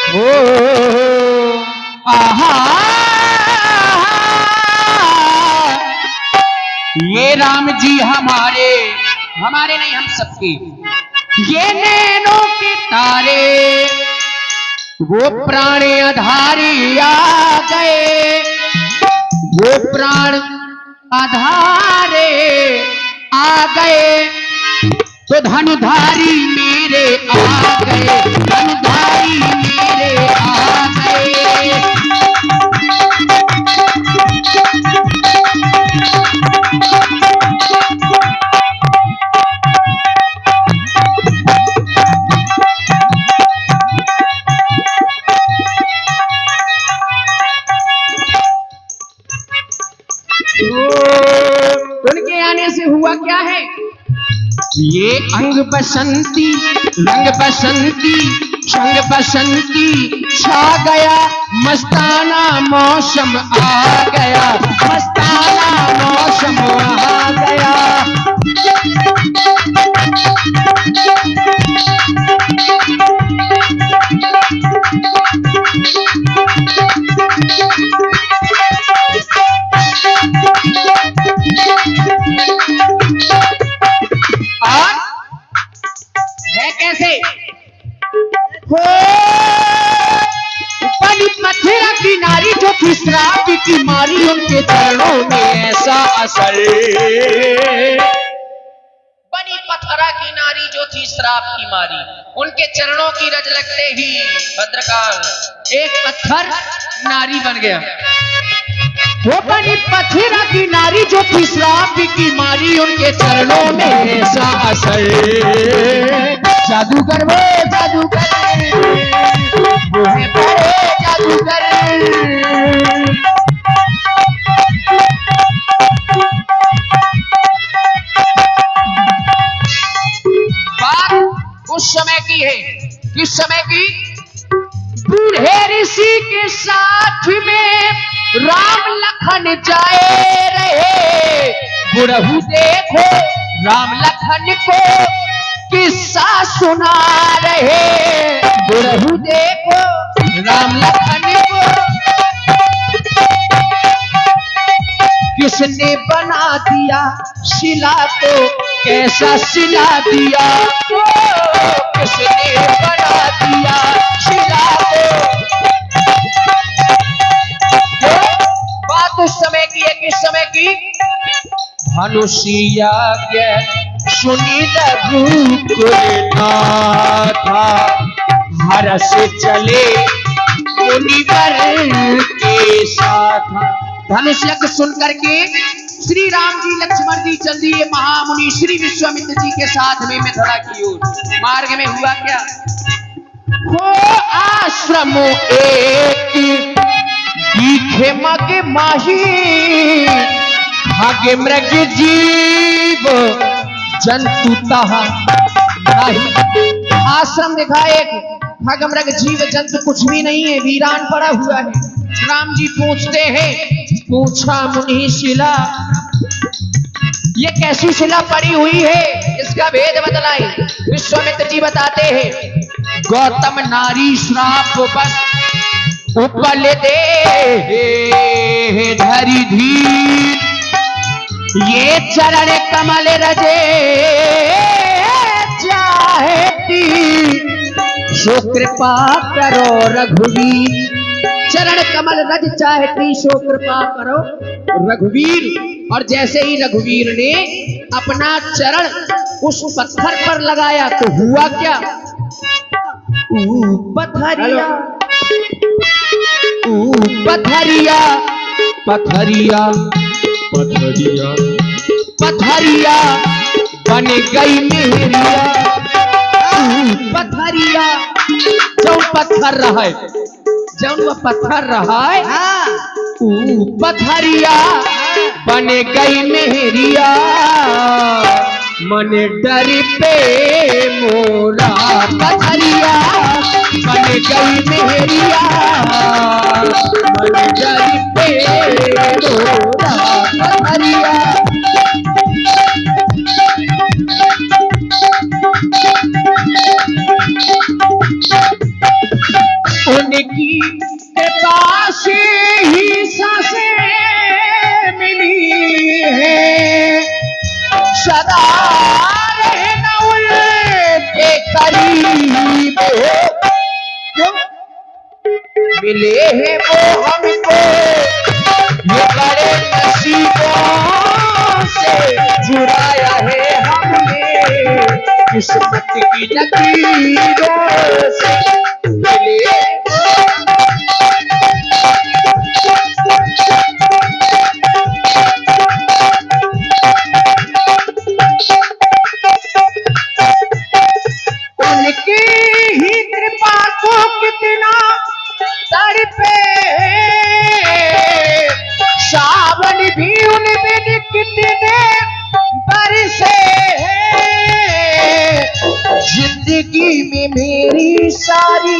ओ आहा ये राम जी हमारे हमारे नहीं हम सबके ये नैनों के तारे वो प्राण आधारी आ गए वो प्राण आधारे आ गए तो धनुधारी मेरे आ गए धनुधारी मेरे आ गए। उनके आने से हुआ क्या है ये अंग बसंती रंग बसंती संग बसंती छा गया मस्ताना मौसम आ गया मस्ताना मौसम आ गया। कैसे हो बनी मथुरा की नारी जो थी श्राप की मारी उनके चरणों में ऐसा असर बनी मथुरा की नारी जो थी श्राप की मारी उनके चरणों की रज लगते ही भद्रकाल एक पत्थर नारी बन गया। वो बनी मथुरा की नारी जो थी श्राप की मारी उनके चरणों में ऐसा असर जादूगर वो जादूगर वो है बड़े जादूगर। बात उस समय की है किस समय की बूढ़े ऋषि के साथ में राम लखन जाए रहे बुढ़ऊ देखो राम लखन को किस्सा सुना रहे बुढ़ऊ देखो राम लखन को किसने बना दिया शिला को कैसा सिला दिया किसने बना दिया शिला को। बात उस समय की है किस समय की धनुषिया के सुनी रघुकुल नाथा हरस चले मुनिवर के साथ। धनुष यज्ञ सुन करके श्री राम जी लक्ष्मण जी चल दिए महामुनि श्री विश्वामित्र जी के साथ में मिथिला की ओर। मार्ग में हुआ क्या हो आश्रम एक दिखे मग माही भाग्य मृग जीव जंतु तहा नहीं। आश्रम देखा एक भाग मृग जीव जंतु कुछ भी नहीं है वीरान पड़ा हुआ है। राम जी पूछते हैं पूछा मुनि शिला ये कैसी शिला पड़ी हुई है इसका भेद बतलाए। विश्वामित्र जी बताते हैं गौतम नारी श्राप बस उपल दे धरी धीर ये चरण कमल रजे चाहती सो कृपा करो रघुवीर। चरण कमल रज चाहती सो कृपा करो रघुवीर। और जैसे ही रघुवीर ने अपना चरण उस पत्थर पर लगाया तो हुआ क्या पथरिया पथरिया पथरिया पथरिया पथरिया बन गई मेरिया पथरिया जो पत्थर रहा है जौन वह पत्थर रहा है पथरिया बन गई मेरिया मन डर पे मोरा पथरिया बन गई मेरिया मन डर पे मोरा पथरिया। कृपा से ही सांसें मिली है, सदा रहना उनके करीब हो। क्यों मिले हैं वो हमको ये बड़े नसीबों से, जुड़ाया है हमने किस्मत की लकीरों से। मिले उनकी ही कृपा को कितना तड़पे, सावन भी उन बिन कितने बरसे, जिंदगी में मेरी सारी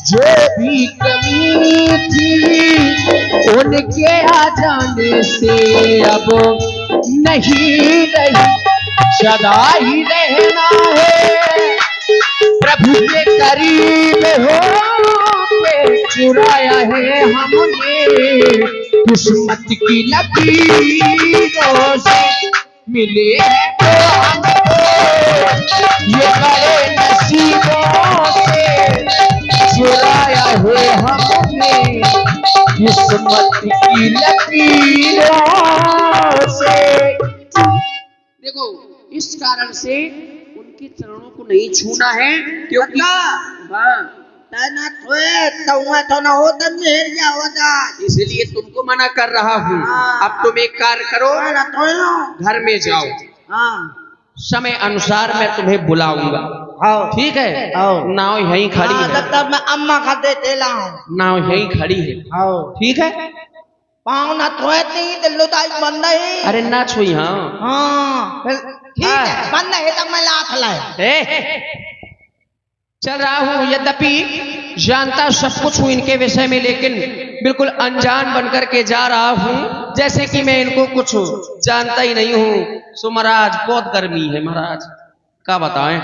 जो भी कमी थी, उनके आ जाने से अब नहीं रही, सदा ही रहना है प्रभु के करीब हो के, चुराया है हमने किस्मत की लकीरों से। मिले तो हमको ये बड़े नसीबों से, चुराया है हमने किस्मत की लकीरों से। देखो इस कारण से उनके चरणों को नहीं छूना है, क्योंकि इसलिए तुमको मना कर रहा हूँ। अब तुम एक कार्य करो, घर में जाओ, समय अनुसार मैं तुम्हें बुलाऊंगा, ठीक है? नाव यहीं खड़ी है, तब मैं अम्मा खा देते लाऊं। नाव यहीं खड़ी है, ठीक है? पाँव ना थोए नहीं दिल्लो ताई बंद है। अरे ना छुई। हाँ ठीक है, बंद है तब मैं लाख लाए चल रहा हूँ, यद्यपि जानता सब कुछ हूँ इनके विषय में, लेकिन बिल्कुल अनजान बनकर के जा रहा हूँ, जैसे कि मैं इनको कुछ जानता ही नहीं हूँ। सो महाराज बहुत गर्मी है महाराज, क्या बताएं।